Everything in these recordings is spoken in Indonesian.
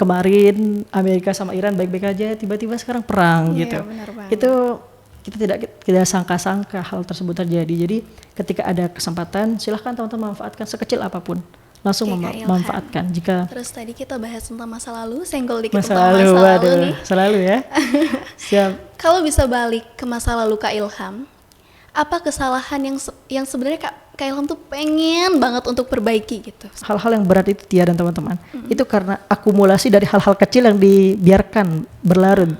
kemarin Amerika sama Iran baik-baik aja, tiba-tiba sekarang perang gitu. benar banget. Itu kita tidak sangka-sangka hal tersebut terjadi. Jadi ketika ada kesempatan, silahkan teman-teman manfaatkan sekecil apapun. Langsung Oke, Kak Ilham. manfaatkan. Jika Terus tadi kita bahas tentang masa lalu, senggol dikit masa tentang lalu, masa lalu waduh, nih. selalu ya. Siap. Kalau bisa balik ke masa lalu Kak Ilham, apa kesalahan yang sebenarnya Kak Ilham tuh pengen banget untuk perbaiki gitu? Hal-hal yang berat itu tiada teman-teman. Itu karena akumulasi dari hal-hal kecil yang dibiarkan berlarut.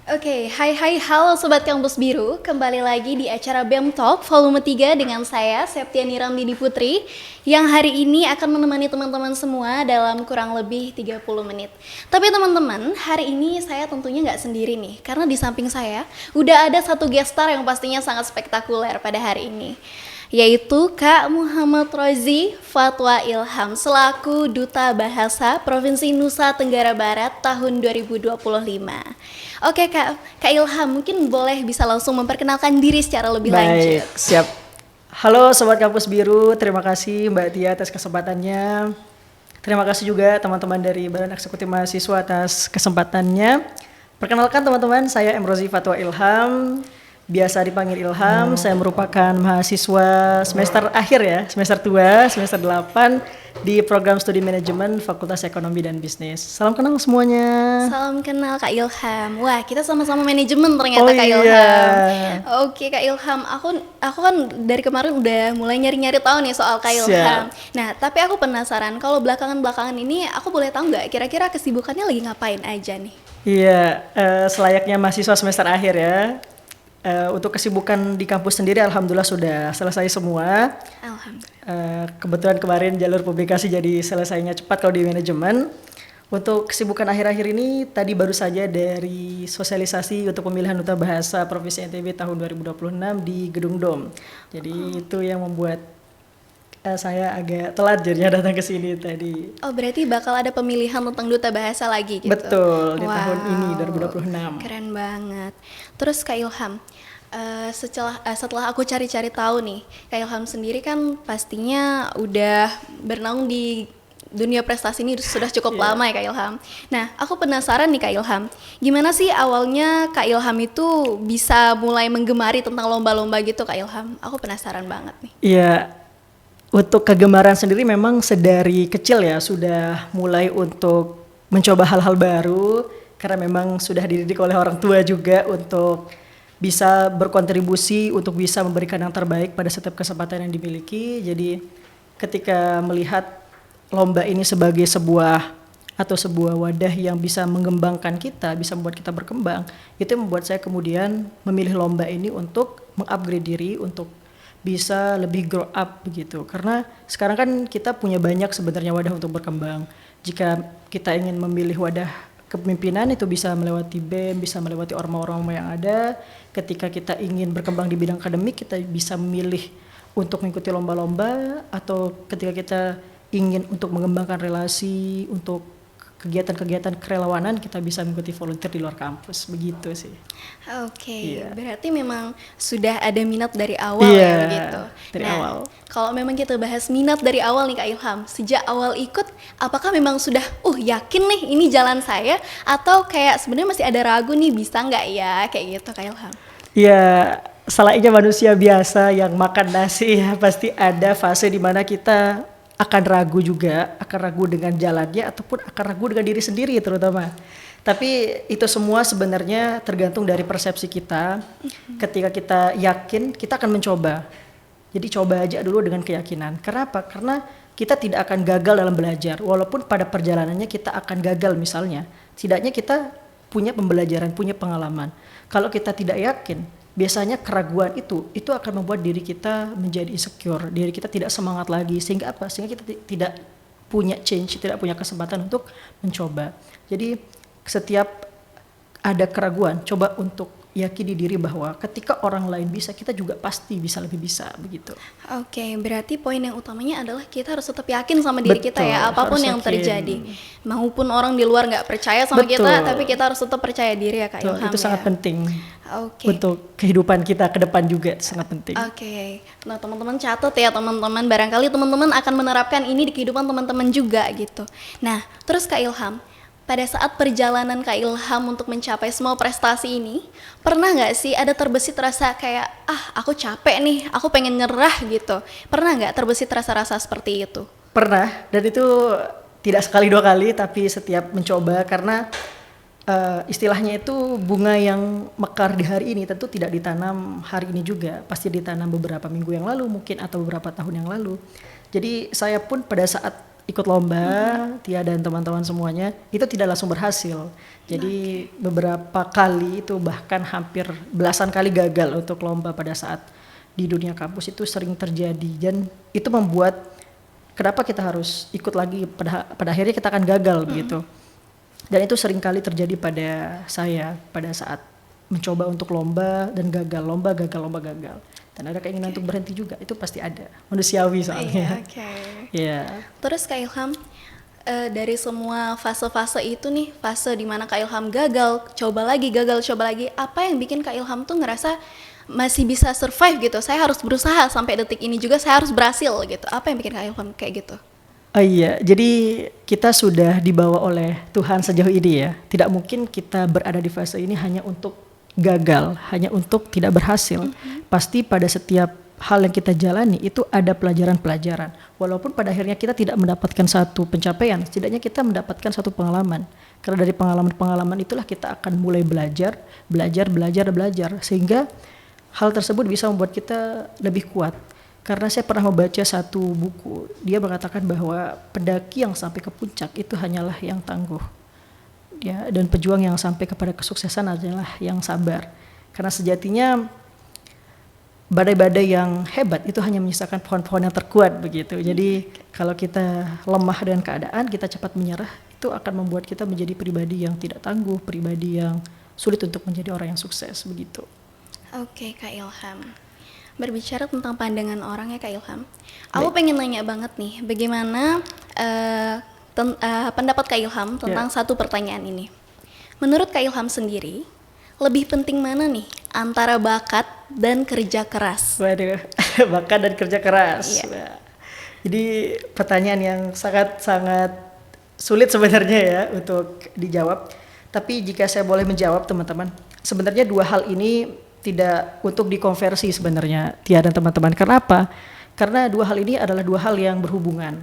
Oke, hai halo Sobat Kampus Biru, kembali lagi di acara BEM Talk volume 3 dengan saya Septiani Ramdini Putri yang hari ini akan menemani teman-teman semua dalam kurang lebih 30 menit. Tapi teman-teman, hari ini saya tentunya nggak sendiri nih, karena di samping saya udah ada satu guest star yang pastinya sangat spektakuler pada hari ini, yaitu Kak Muhammad Rozi Fatwa Ilham selaku Duta Bahasa Provinsi Nusa Tenggara Barat tahun 2025. Oke Kak Ilham, mungkin boleh bisa langsung memperkenalkan diri secara lebih lanjut. Siap. Halo Sobat Kampus Biru, terima kasih Mbak Tia atas kesempatannya. Terima kasih juga teman-teman dari Badan Eksekutif Mahasiswa atas kesempatannya. Perkenalkan teman-teman, saya M. Rozi Fatwa Ilham, biasa dipanggil Ilham. Saya merupakan mahasiswa semester akhir ya, semester 2, semester 8 di program studi manajemen Fakultas Ekonomi dan Bisnis. Salam kenal semuanya. Salam kenal Kak Ilham. Wah, kita sama-sama manajemen ternyata Oh Kak iya. Ilham. Oke Kak Ilham, aku kan dari kemarin udah mulai nyari-nyari tahu nih soal Kak Ilham. Nah, tapi aku penasaran kalau belakangan ini aku boleh tahu nggak kira-kira kesibukannya lagi ngapain aja nih? Iya, selayaknya mahasiswa semester akhir ya. Untuk kesibukan di kampus sendiri alhamdulillah sudah selesai semua. Alhamdulillah. Kebetulan kemarin jalur publikasi jadi selesainya cepat kalau di manajemen. Untuk kesibukan akhir-akhir ini tadi baru saja dari sosialisasi untuk pemilihan Duta Bahasa Provinsi NTB tahun 2026 di Gedung Dom. Jadi itu yang membuat saya agak telat jadinya datang ke sini tadi. Oh, berarti bakal ada pemilihan tentang Duta Bahasa lagi gitu? Betul, di tahun ini 2026. Keren banget. Terus Kak Ilham, setelah aku cari-cari tahu nih, Kak Ilham sendiri kan pastinya udah bernaung di dunia prestasi ini sudah cukup lama ya Kak Ilham. Nah, aku penasaran nih Kak Ilham, gimana sih awalnya Kak Ilham itu bisa mulai menggemari tentang lomba-lomba gitu Kak Ilham? Aku penasaran banget nih. Iya, untuk kegemaran sendiri memang sedari kecil ya sudah mulai untuk mencoba hal-hal baru karena memang sudah dididik oleh orang tua juga untuk bisa berkontribusi untuk bisa memberikan yang terbaik pada setiap kesempatan yang dimiliki. Jadi ketika melihat lomba ini sebagai sebuah wadah yang bisa mengembangkan kita, bisa membuat kita berkembang, itu yang membuat saya kemudian memilih lomba ini untuk mengupgrade diri, untuk bisa lebih grow up begitu. Karena sekarang kan kita punya banyak sebenarnya wadah untuk berkembang. Jika kita ingin memilih wadah kepemimpinan itu bisa melewati BEM, bisa melewati orma-orma yang ada. Ketika kita ingin berkembang di bidang akademik, kita bisa memilih untuk mengikuti lomba-lomba, atau ketika kita ingin untuk mengembangkan relasi, untuk kegiatan-kegiatan kerelawanan, kita bisa mengikuti volunteer di luar kampus, begitu sih. Oke, berarti memang sudah ada minat dari awal ya begitu. Dari awal. Kalau memang kita bahas minat dari awal nih Kak Ilham, sejak awal ikut, apakah memang sudah yakin nih ini jalan saya, atau kayak sebenarnya masih ada ragu nih bisa nggak ya kayak gitu Kak Ilham? Ya, salahnya manusia biasa yang makan nasi ya, pasti ada fase di mana kita akan ragu juga, akan ragu dengan jalannya ataupun akan ragu dengan diri sendiri terutama. Tapi itu semua sebenarnya tergantung dari persepsi kita. Ketika kita yakin, kita akan mencoba. Jadi coba aja dulu dengan keyakinan. Kenapa? Karena kita tidak akan gagal dalam belajar. Walaupun pada perjalanannya kita akan gagal misalnya, setidaknya kita punya pembelajaran, punya pengalaman. Kalau kita tidak yakin, biasanya keraguan itu akan membuat diri kita menjadi insecure, diri kita tidak semangat lagi, sehingga apa? Sehingga kita tidak punya change, tidak punya kesempatan untuk mencoba. Jadi setiap ada keraguan, coba untuk yakini diri bahwa ketika orang lain bisa, kita juga pasti bisa lebih bisa begitu. Oke, berarti poin yang utamanya adalah kita harus tetap yakin sama diri kita ya, apapun harus yang yakin. terjadi. Maupun orang di luar nggak percaya sama Betul. kita, tapi kita harus tetap percaya diri ya Kak Betul, Ilham itu sangat ya. penting Oke. untuk kehidupan kita ke depan juga, sangat penting. Oke, nah teman-teman catat ya teman-teman, barangkali teman-teman akan menerapkan ini di kehidupan teman-teman juga gitu. Nah, terus Kak Ilham, pada saat perjalanan Kak Ilham untuk mencapai semua prestasi ini, pernah nggak sih ada terbesit rasa kayak, aku capek nih, aku pengen nyerah gitu. Pernah nggak terbesit rasa-rasa seperti itu? Pernah, dan itu tidak sekali dua kali, tapi setiap mencoba, karena istilahnya itu bunga yang mekar di hari ini tentu tidak ditanam hari ini juga, pasti ditanam beberapa minggu yang lalu mungkin atau beberapa tahun yang lalu. Jadi saya pun pada saat ikut lomba, Tia dan teman-teman semuanya itu tidak langsung berhasil. Jadi beberapa kali itu bahkan hampir belasan kali gagal untuk lomba pada saat di dunia kampus itu sering terjadi, dan itu membuat kenapa kita harus ikut lagi, pada akhirnya kita akan gagal begitu. Dan itu sering kali terjadi pada saya pada saat mencoba untuk lomba dan gagal, lomba gagal. Dan ada keinginan untuk berhenti juga, itu pasti ada, manusiawi soalnya. Oke. Ya. Terus Kak Ilham, dari semua fase-fase itu nih, fase dimana Kak Ilham gagal, coba lagi, apa yang bikin Kak Ilham tuh ngerasa masih bisa survive gitu, saya harus berusaha sampai detik ini juga saya harus berhasil gitu, apa yang bikin Kak Ilham kayak gitu? Oh iya, jadi kita sudah dibawa oleh Tuhan sejauh ini ya, tidak mungkin kita berada di fase ini hanya untuk gagal, hanya untuk tidak berhasil. Pasti pada setiap hal yang kita jalani itu ada pelajaran-pelajaran. Walaupun pada akhirnya kita tidak mendapatkan satu pencapaian, setidaknya kita mendapatkan satu pengalaman. Karena dari pengalaman-pengalaman itulah kita akan mulai belajar, sehingga hal tersebut bisa membuat kita lebih kuat. Karena saya pernah membaca satu buku, dia mengatakan bahwa pendaki yang sampai ke puncak itu hanyalah yang tangguh. Ya, dan pejuang yang sampai kepada kesuksesan adalah yang sabar. Karena sejatinya badai-badai yang hebat itu hanya menyisakan pohon-pohon yang terkuat begitu. Jadi kalau kita lemah dengan keadaan, kita cepat menyerah, itu akan membuat kita menjadi pribadi yang tidak tangguh, pribadi yang sulit untuk menjadi orang yang sukses begitu. Oke Kak Ilham, berbicara tentang pandangan orang ya Kak Ilham, aku pengen nanya banget nih, bagaimana pendapat Kak Ilham tentang satu pertanyaan ini. Menurut Kak Ilham sendiri, lebih penting mana nih antara bakat dan kerja keras? Waduh, bakat dan kerja keras. Iya. Jadi pertanyaan yang sangat-sangat sulit sebenarnya ya untuk dijawab. Tapi jika saya boleh menjawab teman-teman, sebenarnya dua hal ini tidak untuk dikonversi sebenarnya, Tia dan teman-teman. Karena apa? Karena dua hal ini adalah dua hal yang berhubungan.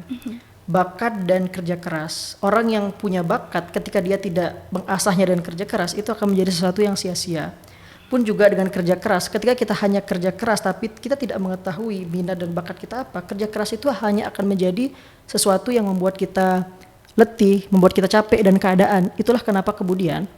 Bakat dan kerja keras. Orang yang punya bakat ketika dia tidak mengasahnya dan kerja keras itu akan menjadi sesuatu yang sia-sia. Pun juga dengan kerja keras, ketika kita hanya kerja keras tapi kita tidak mengetahui minat dan bakat kita apa, kerja keras itu hanya akan menjadi sesuatu yang membuat kita letih, membuat kita capek dan keadaan. Itulah kenapa kemudian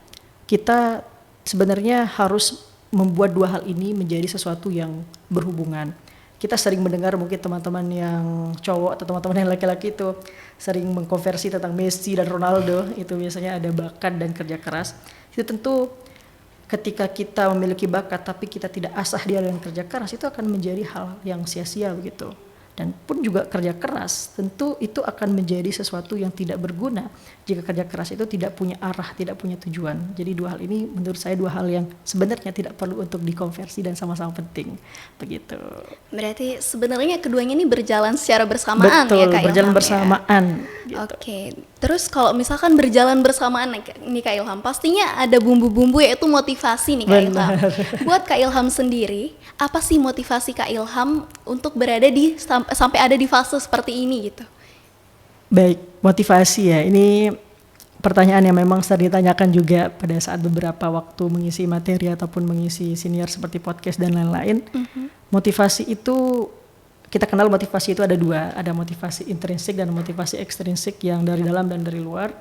kita sebenarnya harus membuat dua hal ini menjadi sesuatu yang berhubungan. Kita sering mendengar mungkin teman-teman yang cowok atau teman-teman yang laki-laki itu sering mengkonversi tentang Messi dan Ronaldo, itu biasanya ada bakat dan kerja keras. Itu tentu ketika kita memiliki bakat tapi kita tidak asah dia dengan kerja keras, itu akan menjadi hal yang sia-sia begitu. Dan pun juga kerja keras tentu itu akan menjadi sesuatu yang tidak berguna jika kerja keras itu tidak punya arah, tidak punya tujuan. Jadi dua hal ini menurut saya dua hal yang sebenarnya tidak perlu untuk dikonversi dan sama-sama penting begitu. Berarti sebenarnya keduanya ini berjalan secara bersamaan. Betul, ya Kak berjalan Ilham bersamaan ya? gitu. Oke, terus kalau misalkan berjalan bersamaan nih Kak Ilham, pastinya ada bumbu-bumbu yaitu motivasi nih Kak Ilham. Buat Kak Ilham sendiri, apa sih motivasi Kak Ilham untuk berada di sampai ada di fase seperti ini gitu? Baik, motivasi ya, ini pertanyaan yang memang sering ditanyakan juga pada saat beberapa waktu mengisi materi ataupun mengisi senior seperti podcast dan lain-lain. Motivasi itu, kita kenal motivasi itu ada dua, ada motivasi intrinsik dan motivasi ekstrinsik yang dari dalam dan dari luar.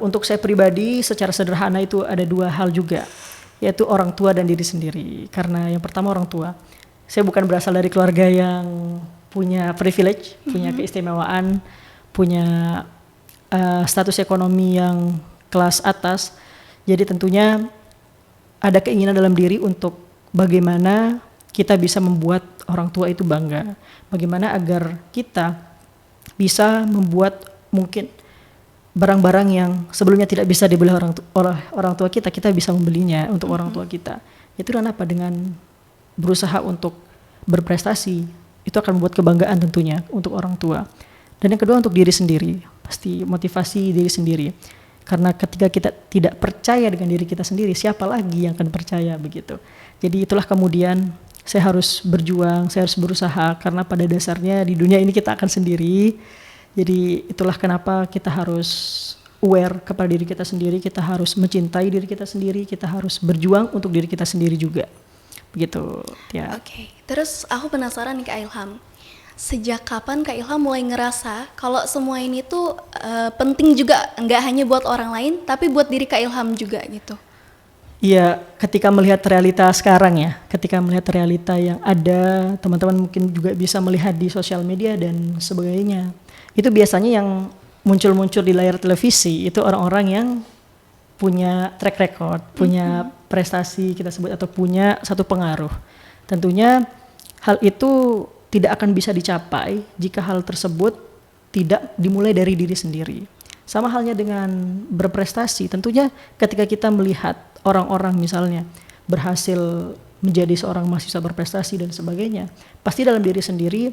Untuk saya pribadi secara sederhana itu ada dua hal juga, yaitu orang tua dan diri sendiri. Karena yang pertama orang tua, saya bukan berasal dari keluarga yang punya privilege, punya keistimewaan, punya status ekonomi yang kelas atas. Jadi tentunya ada keinginan dalam diri untuk bagaimana kita bisa membuat orang tua itu bangga, bagaimana agar kita bisa membuat mungkin barang-barang yang sebelumnya tidak bisa dibeli oleh orang tua kita, kita bisa membelinya untuk orang tua kita. Itu dengan apa? Dengan berusaha untuk berprestasi, itu akan membuat kebanggaan tentunya untuk orang tua. Dan yang kedua untuk diri sendiri, pasti motivasi diri sendiri. Karena ketika kita tidak percaya dengan diri kita sendiri, siapa lagi yang akan percaya begitu. Jadi itulah kemudian saya harus berjuang, saya harus berusaha, karena pada dasarnya di dunia ini kita akan sendiri. Jadi itulah kenapa kita harus aware kepada diri kita sendiri, kita harus mencintai diri kita sendiri, kita harus berjuang untuk diri kita sendiri juga. Begitu ya. Oke, terus aku penasaran nih Kak Ilham. Sejak kapan Kak Ilham mulai ngerasa kalau semua ini tuh penting juga, nggak hanya buat orang lain, tapi buat diri Kak Ilham juga gitu? Iya, ketika melihat realita sekarang ya, ketika melihat realita yang ada, teman-teman mungkin juga bisa melihat di sosial media dan sebagainya. Itu biasanya yang muncul-muncul di layar televisi, itu orang-orang yang punya track record, punya prestasi kita sebut, atau punya satu pengaruh. Tentunya hal itu tidak akan bisa dicapai jika hal tersebut tidak dimulai dari diri sendiri. Sama halnya dengan berprestasi, tentunya ketika kita melihat orang-orang misalnya berhasil menjadi seorang mahasiswa berprestasi dan sebagainya, pasti dalam diri sendiri,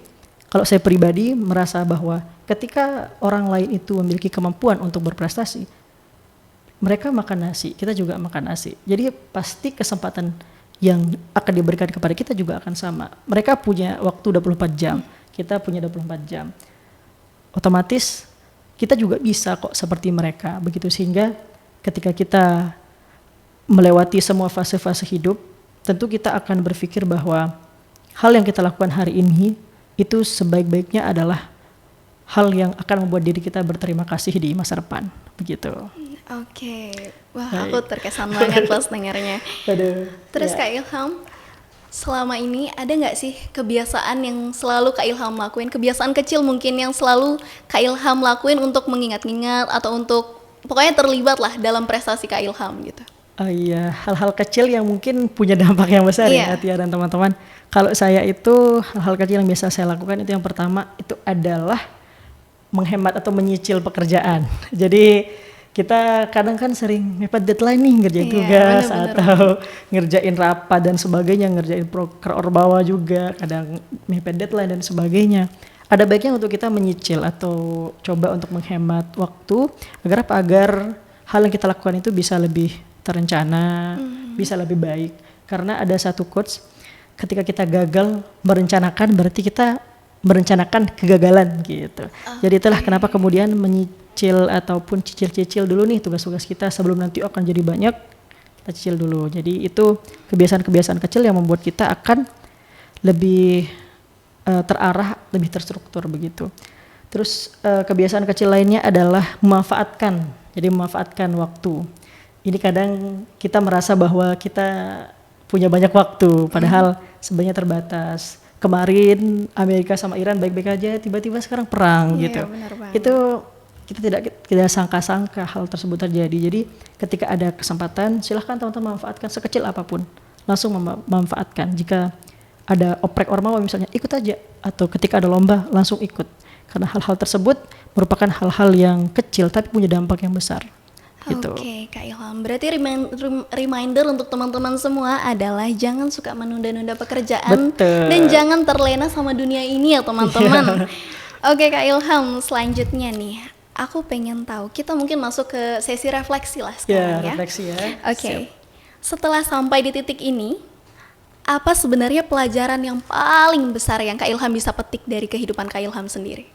kalau saya pribadi merasa bahwa ketika orang lain itu memiliki kemampuan untuk berprestasi, mereka makan nasi, kita juga makan nasi. Jadi pasti kesempatan yang akan diberikan kepada kita juga akan sama. Mereka punya waktu 24 jam, kita punya 24 jam. Otomatis kita juga bisa kok seperti mereka, begitu. Sehingga ketika kita melewati semua fase-fase hidup, tentu kita akan berpikir bahwa hal yang kita lakukan hari ini itu sebaik-baiknya adalah hal yang akan membuat diri kita berterima kasih di masa depan, begitu. Oke, wah aku terkesan banget pas dengarnya. Aduh, Terus ya. Kak Ilham, selama ini ada nggak sih kebiasaan yang selalu Kak Ilham lakuin, kebiasaan kecil mungkin yang selalu Kak Ilham lakuin untuk mengingat-ingat atau untuk pokoknya terlibat lah dalam prestasi Kak Ilham gitu? Oh iya, hal-hal kecil yang mungkin punya dampak yang besar ya Tia dan teman-teman. Kalau saya itu hal-hal kecil yang biasa saya lakukan itu yang pertama itu adalah menghemat atau menyicil pekerjaan. Jadi kita kadang kan sering mepet deadline nih, ngerjain tugas atau ngerjain rapat dan sebagainya, ngerjain proker orbawa juga, kadang mepet deadline dan sebagainya. Ada baiknya untuk kita menyicil atau coba untuk menghemat waktu agar apa? Agar hal yang kita lakukan itu bisa lebih terencana, bisa lebih baik. Karena ada satu quotes, ketika kita gagal merencanakan berarti kita merencanakan kegagalan gitu. Jadi itulah kenapa kemudian menyicil ataupun cicil-cicil dulu nih tugas-tugas kita sebelum nanti akan jadi banyak, kita cicil dulu. Jadi itu kebiasaan-kebiasaan kecil yang membuat kita akan lebih terarah, lebih terstruktur begitu. Terus kebiasaan kecil lainnya adalah memanfaatkan, jadi memanfaatkan waktu. Ini kadang kita merasa bahwa kita punya banyak waktu, padahal sebenarnya terbatas. Kemarin Amerika sama Iran baik-baik aja, tiba-tiba sekarang perang gitu. Itu kita tidak sangka-sangka hal tersebut terjadi. Jadi ketika ada kesempatan, silahkan teman-teman manfaatkan sekecil apapun, langsung memanfaatkan. Jika ada oprek ormawa misalnya, ikut aja. Atau ketika ada lomba, langsung ikut. Karena hal-hal tersebut merupakan hal-hal yang kecil tapi punya dampak yang besar. Gitu. Oke, Kak Ilham. Berarti reminder untuk teman-teman semua adalah jangan suka menunda-nunda pekerjaan. Betul. Dan jangan terlena sama dunia ini ya teman-teman. Oke Kak Ilham, selanjutnya nih, aku pengen tahu, kita mungkin masuk ke sesi refleksi lah sekarang ya. Refleksi ya. Oke. Setelah sampai di titik ini, apa sebenarnya pelajaran yang paling besar yang Kak Ilham bisa petik dari kehidupan Kak Ilham sendiri?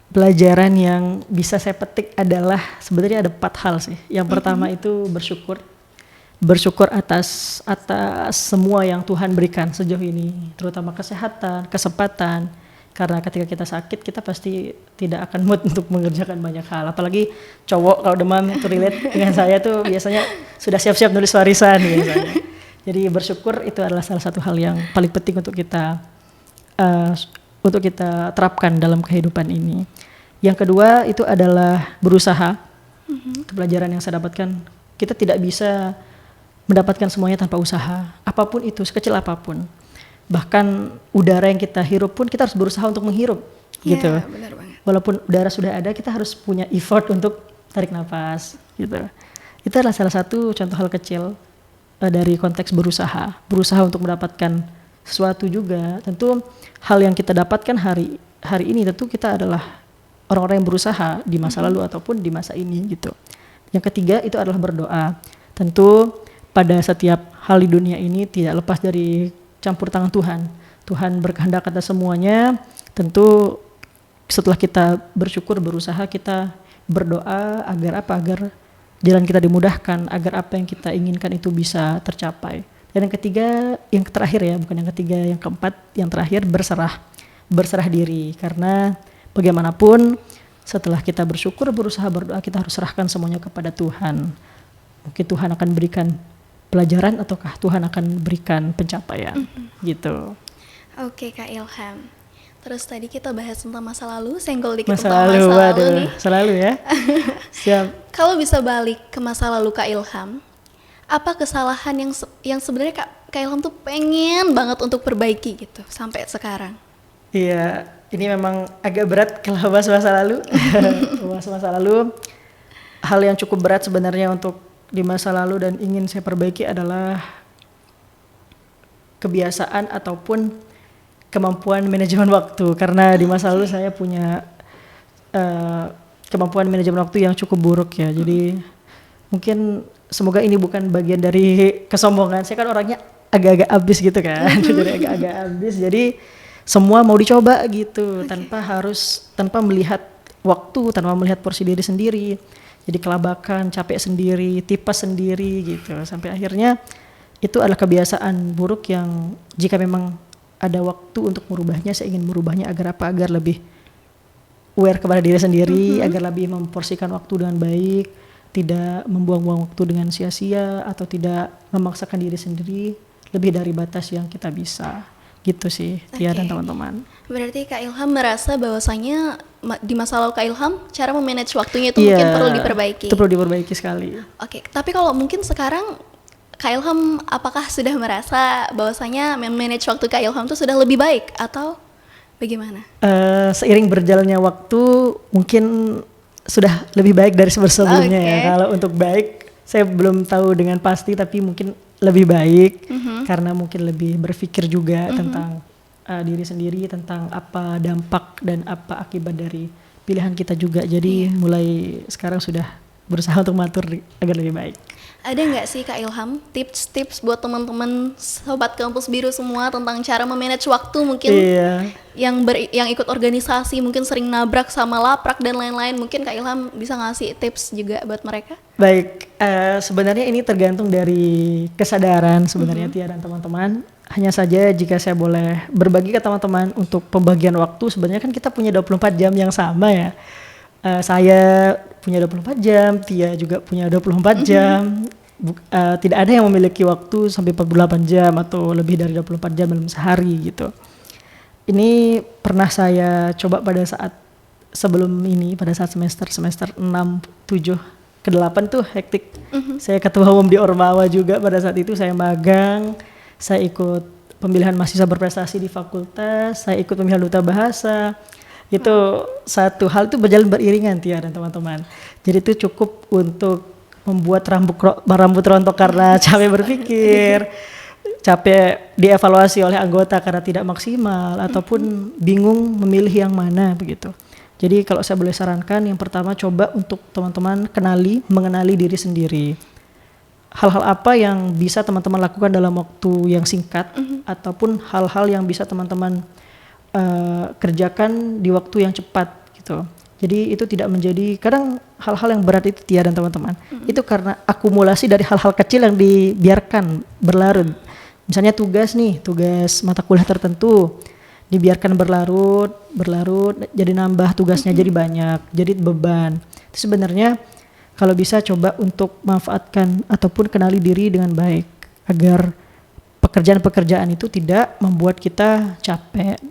Pelajaran yang bisa saya petik adalah sebenarnya ada 4 hal sih. Yang pertama itu bersyukur atas semua yang Tuhan berikan sejauh ini, terutama kesehatan, kesempatan. Karena ketika kita sakit, kita pasti tidak akan mood untuk mengerjakan banyak hal. Apalagi cowok kalau demam itu relate dengan saya tuh biasanya sudah siap-siap nulis warisan biasanya. Jadi bersyukur itu adalah salah satu hal yang paling penting untuk kita terapkan dalam kehidupan ini. Yang kedua itu adalah berusaha. Itu pelajaran yang saya dapatkan. Kita tidak bisa mendapatkan semuanya tanpa usaha, apapun itu, sekecil apapun. Bahkan udara yang kita hirup pun kita harus berusaha untuk menghirup, gitu. Benar banget. Walaupun udara sudah ada, kita harus punya effort untuk tarik nafas, gitu. Itu adalah salah satu contoh hal kecil dari konteks berusaha untuk mendapatkan sesuatu juga. Tentu hal yang kita dapatkan hari ini tentu kita adalah orang-orang yang berusaha di masa lalu ataupun di masa ini, gitu. Yang ketiga itu adalah berdoa. Tentu pada setiap hal di dunia ini tidak lepas dari campur tangan Tuhan. Tuhan berkehendak atas semuanya. Tentu setelah kita bersyukur, berusaha, kita berdoa agar apa? Agar jalan kita dimudahkan, agar apa yang kita inginkan itu bisa tercapai. Dan yang ketiga, yang terakhir ya, bukan yang ketiga, yang keempat, yang terakhir berserah diri. Karena bagaimanapun setelah kita bersyukur, berusaha, berdoa, kita harus serahkan semuanya kepada Tuhan. Mungkin Tuhan akan berikan pelajaran ataukah Tuhan akan berikan pencapaian, gitu. Oke Kak Ilham. Terus tadi kita bahas tentang masa lalu, senggol dikit Masa tentang lalu, masa lalu waduh, nih. selalu ya. Siap. Kalau bisa balik ke masa lalu Kak Ilham, apa kesalahan yang sebenarnya Kak Ilham tuh pengen banget untuk perbaiki gitu sampai sekarang? Iya, ini memang agak berat kalau bahas masa lalu. Bahas masa lalu, hal yang cukup berat sebenarnya untuk di masa lalu dan ingin saya perbaiki adalah kebiasaan ataupun kemampuan manajemen waktu. Karena di masa lalu saya punya kemampuan manajemen waktu yang cukup buruk ya. Jadi mungkin semoga ini bukan bagian dari kesombongan. Saya kan orangnya agak-agak ambis gitu kan. Jadi agak-agak ambis. Jadi semua mau dicoba gitu tanpa melihat waktu, tanpa melihat porsi diri sendiri. Jadi kelabakan, capek sendiri, tipes sendiri gitu. Sampai akhirnya itu adalah kebiasaan buruk yang jika memang ada waktu untuk merubahnya, saya ingin merubahnya agar apa? Agar lebih aware kepada diri sendiri, agar lebih memporsikan waktu dengan baik, tidak membuang-buang waktu dengan sia-sia atau tidak memaksakan diri sendiri lebih dari batas yang kita bisa. Gitu sih, Tia dan teman-teman. Berarti Kak Ilham merasa bahwasanya di masa lalu Kak Ilham cara memanage waktunya itu mungkin perlu diperbaiki. Itu perlu diperbaiki sekali. Oke, tapi kalau mungkin sekarang Kak Ilham apakah sudah merasa bahwasanya memanage waktu Kak Ilham itu sudah lebih baik atau bagaimana? Seiring berjalannya waktu mungkin sudah lebih baik dari sebelumnya ya. Kalau untuk baik saya belum tahu dengan pasti, tapi mungkin lebih baik karena mungkin lebih berpikir juga tentang diri sendiri, tentang apa dampak dan apa akibat dari pilihan kita juga. Jadi mulai sekarang sudah berusaha untuk mengatur agar lebih baik. Ada nggak sih Kak Ilham tips-tips buat teman-teman sobat kampus biru semua tentang cara memanage waktu mungkin yang ikut organisasi mungkin sering nabrak sama laprak dan lain-lain, mungkin Kak Ilham bisa ngasih tips juga buat mereka? Baik, sebenarnya ini tergantung dari kesadaran sebenarnya Tia dan teman-teman. Hanya saja jika saya boleh berbagi ke teman-teman untuk pembagian waktu, sebenarnya kan kita punya 24 jam yang sama ya. Saya punya 24 jam, Tia juga punya 24 jam. Tidak ada yang memiliki waktu sampai 48 jam atau lebih dari 24 jam dalam sehari gitu. Ini pernah saya coba pada saat sebelum ini, pada saat semester 6, 7 ke 8 tuh hektik. Saya ketua umum di Ormawa juga pada saat itu, saya magang, saya ikut pemilihan mahasiswa berprestasi di fakultas, saya ikut pemilihan duta bahasa. Itu satu hal itu berjalan beriringan Tia dan teman-teman. Jadi itu cukup untuk membuat rambut rontok karena capek berpikir, capek dievaluasi oleh anggota karena tidak maksimal, ataupun bingung memilih yang mana begitu. Jadi kalau saya boleh sarankan, yang pertama coba untuk teman-teman mengenali diri sendiri. Hal-hal apa yang bisa teman-teman lakukan dalam waktu yang singkat, ataupun hal-hal yang bisa teman-teman kerjakan di waktu yang cepat gitu. Jadi itu tidak menjadi, kadang hal-hal yang berat itu Tia dan teman-teman, itu karena akumulasi dari hal-hal kecil yang dibiarkan berlarut. Misalnya tugas mata kuliah tertentu dibiarkan berlarut, jadi nambah tugasnya jadi banyak, jadi beban. Itu sebenarnya kalau bisa coba untuk manfaatkan ataupun kenali diri dengan baik agar pekerjaan-pekerjaan itu tidak membuat kita capek.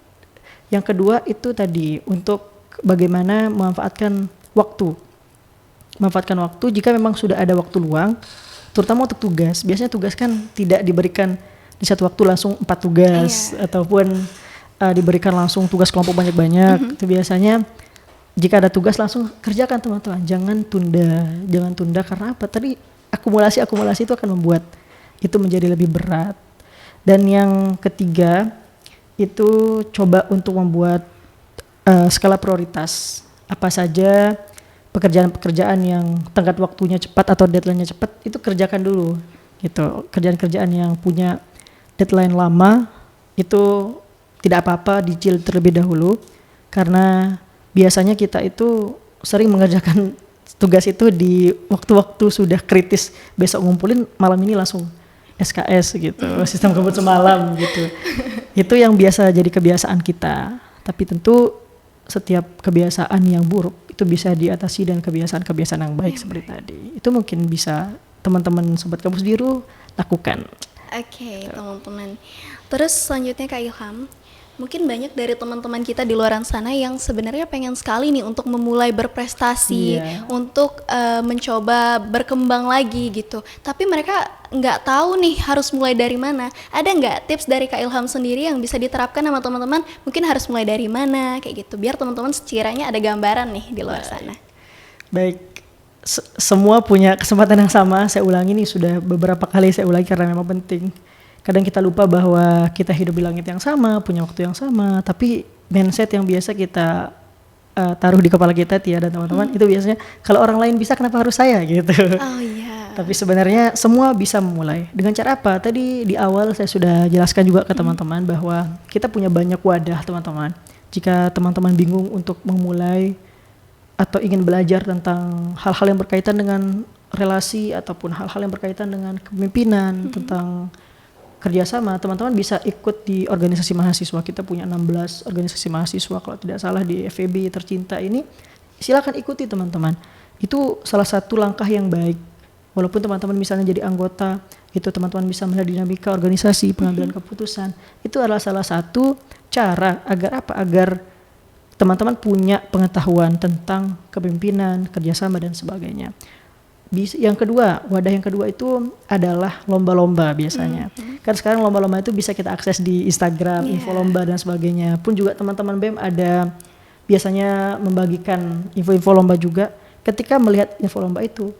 Yang kedua itu tadi untuk bagaimana memanfaatkan waktu. Memanfaatkan waktu jika memang sudah ada waktu luang, terutama untuk tugas. Biasanya tugas kan tidak diberikan di satu waktu langsung 4 tugas ataupun diberikan langsung tugas kelompok banyak-banyak. Itu biasanya jika ada tugas langsung kerjakan teman-teman. Jangan tunda karena apa? Tadi akumulasi itu akan membuat itu menjadi lebih berat. Dan yang ketiga itu coba untuk membuat skala prioritas. Apa saja pekerjaan-pekerjaan yang tenggat waktunya cepat atau deadline-nya cepat itu kerjakan dulu gitu. Kerjaan-kerjaan yang punya deadline lama itu tidak apa-apa dicicil terlebih dahulu, karena biasanya kita itu sering mengerjakan tugas itu di waktu-waktu sudah kritis, besok ngumpulin malam ini langsung SKS gitu, sistem kebut semalam gitu. Itu yang biasa jadi kebiasaan kita, tapi tentu setiap kebiasaan yang buruk itu bisa diatasi dengan kebiasaan-kebiasaan yang baik seperti tadi. Itu mungkin bisa teman-teman Sobat Kampus Biru lakukan. Oke, teman-teman. Terus selanjutnya Kak Ilham, mungkin banyak dari teman-teman kita di luar sana yang sebenarnya pengen sekali nih untuk memulai berprestasi, untuk mencoba berkembang lagi gitu. Tapi mereka nggak tahu nih harus mulai dari mana. Ada nggak tips dari Kak Ilham sendiri yang bisa diterapkan sama teman-teman? Mungkin harus mulai dari mana kayak gitu, biar teman-teman sekiranya ada gambaran nih di luar sana. Baik, semua punya kesempatan yang sama. Saya ulangi nih, sudah beberapa kali saya ulangi karena memang penting. Kadang kita lupa bahwa kita hidup di langit yang sama, punya waktu yang sama, tapi mindset yang biasa kita taruh di kepala kita, Tia dan teman-teman, itu biasanya kalau orang lain bisa kenapa harus saya gitu. Oh iya. Tapi sebenarnya semua bisa memulai. Dengan cara apa? Tadi di awal saya sudah jelaskan juga ke teman-teman bahwa kita punya banyak wadah, teman-teman. Jika teman-teman bingung untuk memulai atau ingin belajar tentang hal-hal yang berkaitan dengan relasi ataupun hal-hal yang berkaitan dengan kepemimpinan, tentang kerjasama, teman-teman bisa ikut di organisasi mahasiswa. Kita punya 16 organisasi mahasiswa kalau tidak salah di FEB tercinta ini. Silakan ikuti teman-teman. Itu salah satu langkah yang baik. Walaupun teman-teman misalnya jadi anggota, itu teman-teman bisa melihat dinamika organisasi, pengambilan keputusan. Itu adalah salah satu cara agar apa? Agar teman-teman punya pengetahuan tentang kepemimpinan, kerjasama dan sebagainya. Yang kedua, wadah yang kedua itu adalah lomba-lomba biasanya. Kan sekarang lomba-lomba itu bisa kita akses di Instagram, info lomba dan sebagainya. Pun juga teman-teman BEM ada biasanya membagikan info-info lomba juga. Ketika melihat info lomba itu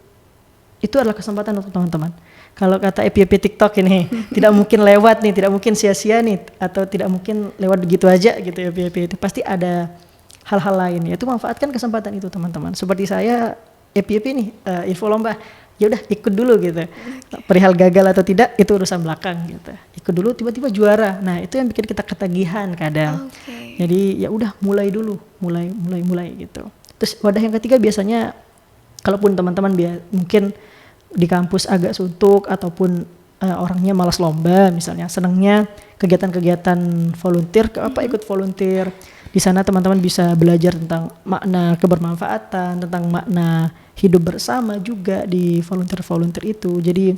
adalah kesempatan untuk teman-teman. Kalau kata EPP TikTok ini, tidak mungkin lewat nih, tidak mungkin sia-sia nih, atau tidak mungkin lewat begitu aja gitu EPP itu. Pasti ada hal-hal lain, yaitu manfaatkan kesempatan itu teman-teman. Seperti saya EPP nih, info lomba, ya udah ikut dulu gitu. Perihal gagal atau tidak itu urusan belakang gitu. Ikut dulu tiba-tiba juara. Nah, itu yang bikin kita ketagihan kadang. Jadi ya udah mulai dulu, mulai gitu. Terus wadah yang ketiga biasanya kalaupun teman-teman mungkin di kampus agak suntuk ataupun orangnya malas lomba misalnya, senangnya kegiatan-kegiatan volunteer, ikut volunteer. Di sana teman-teman bisa belajar tentang makna kebermanfaatan, tentang makna hidup bersama juga di volunteer itu. Jadi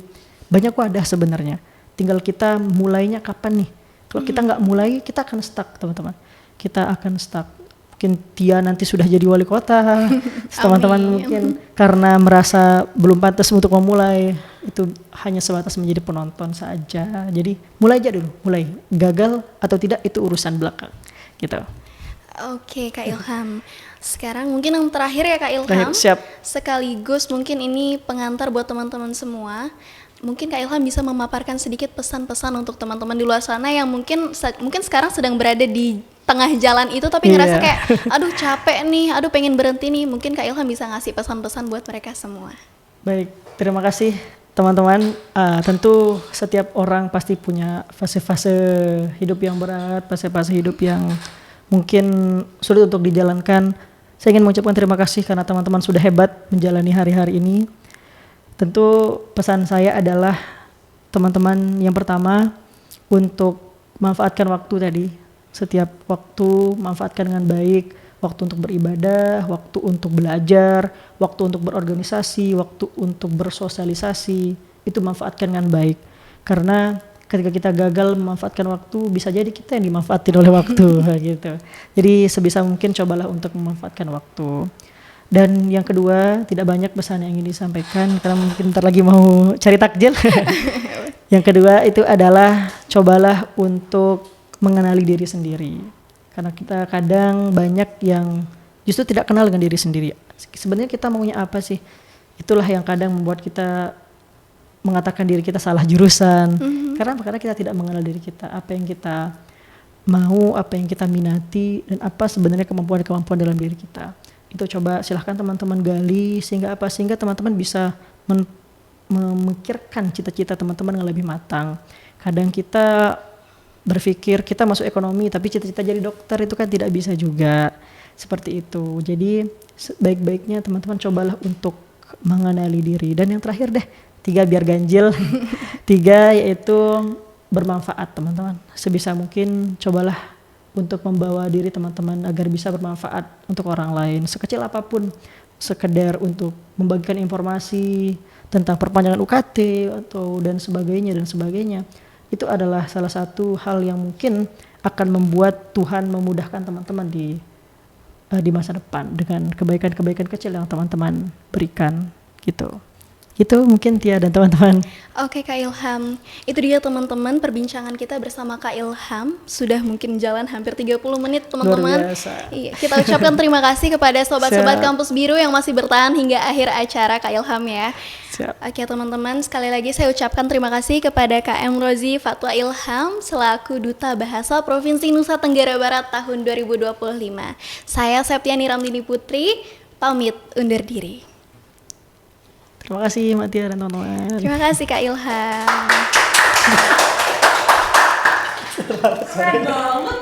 banyak wadah sebenarnya. Tinggal kita mulainya kapan nih. Kalau kita nggak mulai, kita akan stuck teman-teman. Kita akan stuck. Mungkin Tia nanti sudah jadi wali kota. Teman-teman mungkin karena merasa belum pantas untuk memulai, itu hanya sebatas menjadi penonton saja. Jadi mulai aja dulu, mulai. Gagal atau tidak itu urusan belakang gitu. Oke Kak Ilham, sekarang mungkin yang terakhir ya Kak Ilham. Siap. Sekaligus mungkin ini pengantar buat teman-teman semua. Mungkin Kak Ilham bisa memaparkan sedikit pesan-pesan untuk teman-teman di luar sana yang mungkin sekarang sedang berada di tengah jalan itu tapi ngerasa kayak aduh capek nih, aduh pengen berhenti nih. Mungkin Kak Ilham bisa ngasih pesan-pesan buat mereka semua. Baik, terima kasih teman-teman. Tentu setiap orang pasti punya fase-fase hidup yang berat, fase-fase hidup yang mungkin sulit untuk dijalankan. Saya ingin mengucapkan terima kasih karena teman-teman sudah hebat menjalani hari-hari ini. Tentu pesan saya adalah teman-teman yang pertama untuk manfaatkan waktu tadi. Setiap waktu manfaatkan dengan baik. Waktu untuk beribadah, waktu untuk belajar, waktu untuk berorganisasi, waktu untuk bersosialisasi. Itu manfaatkan dengan baik. Karena ketika kita gagal memanfaatkan waktu, bisa jadi kita yang dimanfaatin oleh waktu gitu. Jadi sebisa mungkin cobalah untuk memanfaatkan waktu. Dan yang kedua, tidak banyak pesan yang ingin disampaikan karena mungkin bentar lagi mau cari takjil. Yang kedua itu adalah cobalah untuk mengenali diri sendiri. Karena kita kadang banyak yang justru tidak kenal dengan diri sendiri. Sebenarnya kita maunya apa sih? Itulah yang kadang membuat kita mengatakan diri kita salah jurusan. Karena apa? Karena kita tidak mengenal diri kita, apa yang kita mau, apa yang kita minati, dan apa sebenarnya kemampuan-kemampuan dalam diri kita. Itu coba silahkan teman-teman gali sehingga apa? Sehingga teman-teman bisa memikirkan cita-cita teman-teman yang lebih matang. Kadang kita berpikir kita masuk ekonomi tapi cita-cita jadi dokter itu kan tidak bisa juga. Seperti itu. Jadi baik-baiknya teman-teman cobalah untuk mengenali diri. Dan yang terakhir deh, 3 biar ganjil. 3 yaitu bermanfaat teman-teman. Sebisa mungkin cobalah untuk membawa diri teman-teman agar bisa bermanfaat untuk orang lain. Sekecil apapun, sekedar untuk membagikan informasi tentang perpanjangan UKT atau dan sebagainya. Itu adalah salah satu hal yang mungkin akan membuat Tuhan memudahkan teman-teman di masa depan dengan kebaikan-kebaikan kecil yang teman-teman berikan gitu. Itu mungkin Tia dan teman-teman. Oke Kak Ilham, itu dia teman-teman perbincangan kita bersama Kak Ilham. Sudah mungkin jalan hampir 30 menit teman-teman. Luar biasa. Iya, kita ucapkan terima kasih kepada sobat-sobat Kampus Biru yang masih bertahan hingga akhir acara Kak Ilham ya. Siap. Oke teman-teman, sekali lagi saya ucapkan terima kasih kepada KM Rozi Fatwa Ilham selaku Duta Bahasa Provinsi Nusa Tenggara Barat tahun 2025. Saya Septiani Ramdini Putri, pamit undur diri. Terima kasih Mbak Tia dan teman-teman. Terima kasih Kak Ilham. Keren banget.